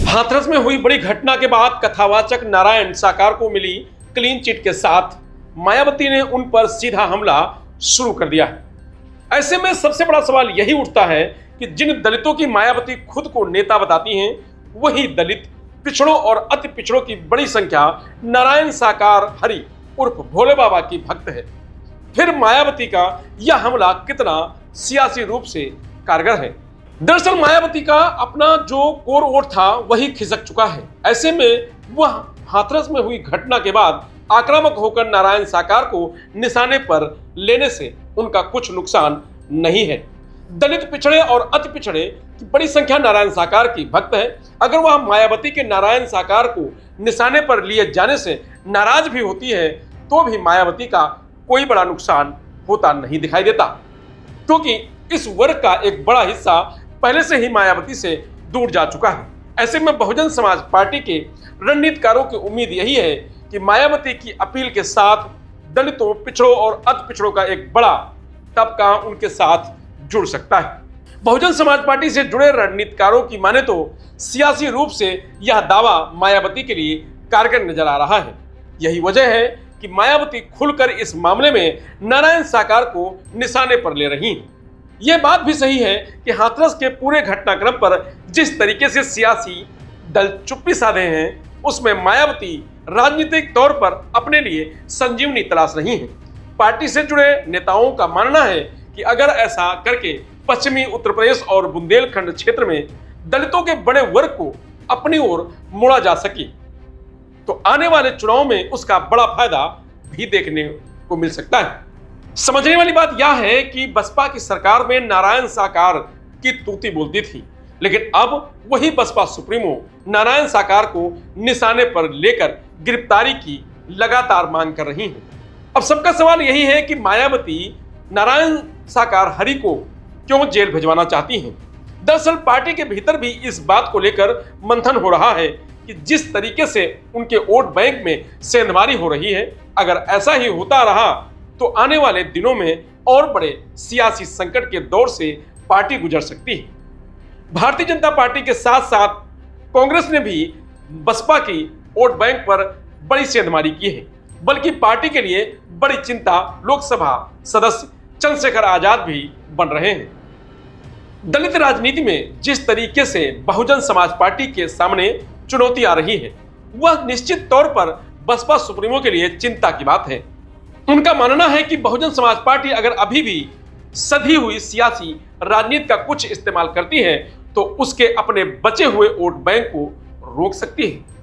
हाथरस में हुई बड़ी घटना के बाद कथावाचक नारायण साकार को मिली क्लीन चिट के साथ मायावती ने उन पर सीधा हमला शुरू कर दिया है। ऐसे में सबसे बड़ा सवाल यही उठता है कि जिन दलितों की मायावती खुद को नेता बताती हैं, वही दलित पिछड़ों और अति पिछड़ों की बड़ी संख्या नारायण साकार हरि उर्फ भोले बाबा की भक्त है। फिर मायावती का यह हमला कितना सियासी रूप से कारगर है। दरअसल मायावती का अपना जो कोर वोट था वही खिसक चुका है। ऐसे में वह हाथरस में हुई घटना के बाद आक्रामक होकर नारायण साकार को निशाने पर लेने से उनका कुछ नुकसान नहीं है। दलित पिछड़े और अति पिछड़े की बड़ी संख्या नारायण साकार की भक्त है। अगर वह मायावती के नारायण साकार को निशाने पर लिए जाने से नाराज भी होती है तो भी मायावती का कोई बड़ा नुकसान होता नहीं दिखाई देता, क्योंकि इस वर्ग का एक बड़ा हिस्सा पहले से ही मायावती से दूर जा चुका है। ऐसे में बहुजन समाज पार्टी के रणनीतिकारों की उम्मीद यही है कि मायावती की अपील के साथ दलितों, पिछड़ों और अति पिछड़ों का एक बड़ा तबका उनके साथ जुड़ सकता है। बहुजन समाज पार्टी से जुड़े रणनीतिकारों की माने तो सियासी रूप से यह दावा मायावती के लिए कारगर नजर आ रहा है। यही वजह है कि मायावती खुलकर इस मामले में नारायण साकार को निशाने पर ले रही हैं। यह बात भी सही है कि हाथरस के पूरे घटनाक्रम पर जिस तरीके से सियासी दल चुप्पी साधे हैं, उसमें मायावती राजनीतिक तौर पर अपने लिए संजीवनी तलाश रही हैं। पार्टी से जुड़े नेताओं का मानना है कि अगर ऐसा करके पश्चिमी उत्तर प्रदेश और बुंदेलखंड क्षेत्र में दलितों के बड़े वर्ग को अपनी ओर मोड़ा जा सके तो आने वाले चुनाव में उसका बड़ा फायदा भी देखने को मिल सकता है। समझने वाली बात यह है कि बसपा की सरकार में नारायण साकार की तूती बोलती थी, लेकिन अब वही बसपा सुप्रीमो नारायण साकार को निशाने पर लेकर गिरफ्तारी की लगातार मांग कर रही हैं। अब सबका सवाल यही है कि मायावती नारायण साकार हरि को क्यों जेल भिजवाना चाहती हैं। दरअसल पार्टी के भीतर भी इस बात को लेकर मंथन हो रहा है कि जिस तरीके से उनके वोट बैंक में सेंधमारी हो रही है, अगर ऐसा ही होता रहा तो आने वाले दिनों में और बड़े सियासी संकट के दौर से पार्टी गुजर सकती है। भारतीय जनता पार्टी के साथ साथ कांग्रेस ने भी बसपा की वोट बैंक पर बड़ी सेंधमारी की है, बल्कि पार्टी के लिए बड़ी चिंता लोकसभा सदस्य चंद्रशेखर आजाद भी बन रहे हैं। दलित राजनीति में जिस तरीके से बहुजन समाज पार्टी के सामने चुनौती आ रही है, वह निश्चित तौर पर बसपा सुप्रीमो के लिए चिंता की बात है। उनका मानना है कि बहुजन समाज पार्टी अगर अभी भी सधी हुई सियासी राजनीति का कुछ इस्तेमाल करती है तो उसके अपने बचे हुए वोट बैंक को रोक सकती है।